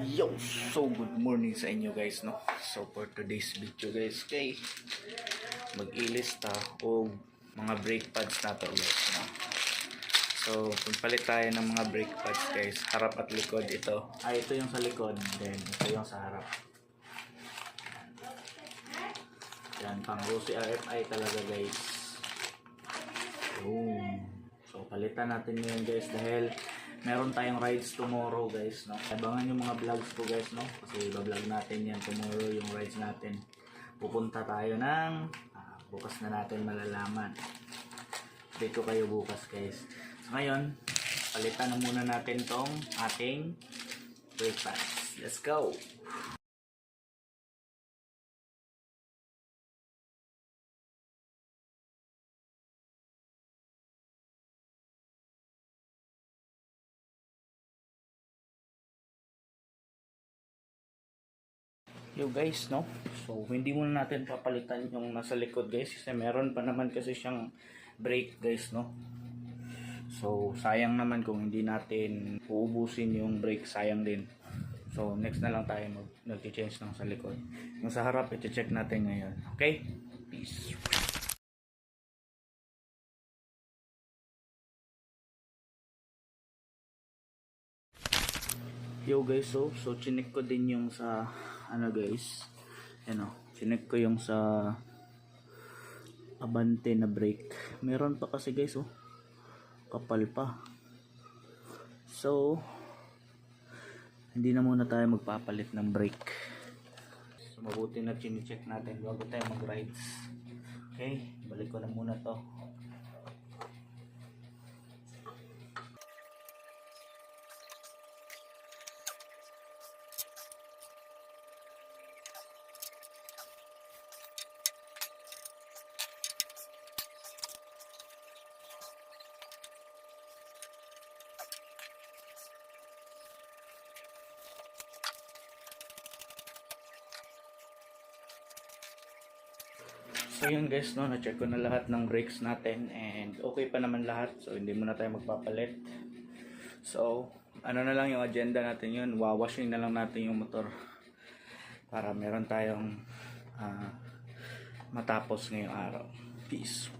Yo, so good morning sa inyo guys, no? So for today's video guys, mag-ilista o mga brake pads na to guys, no? So pagpalit tayo ng mga brake pads guys, harap at likod ito. Ito yung sa likod, then ito yung sa harap. Yan, pang Rossi RFI talaga guys. Boom. So palitan natin ngayon guys dahil meron tayong rides tomorrow guys, no? Abangan yung mga vlogs ko guys, no? Kasi i-vlog natin yan tomorrow yung rides natin. Pupunta tayo ng bukas na natin malalaman. Update ko kayo bukas guys. So ngayon, palitan na muna natin tong ating brake pads. Let's go! Yo guys, no? So hindi muna natin papalitan yung nasa likod guys kasi meron pa naman kasi siyang brake guys, no? So sayang naman kung hindi natin uubusin yung brake, sayang din. So next na lang tayo mag-change ng sa likod. Yung sa harap i-check natin ngayon. Okay? Peace. Yo guys, so chinek ko din yung sa ano guys, ano, chinek ko yung sa Abante na brake. Meron pa kasi guys, oh, kapal pa. So hindi na muna tayo magpapalit ng brake. So mabuti na chine-check natin bago tayo mag-rides. Okay, balik ko na muna to. So yun guys, no, na-check ko na lahat ng brakes natin and okay pa naman lahat. So hindi muna tayo magpapalit. So ano na lang yung agenda natin yun, wawashing na lang natin yung motor para meron tayong matapos ngayong araw. Peace.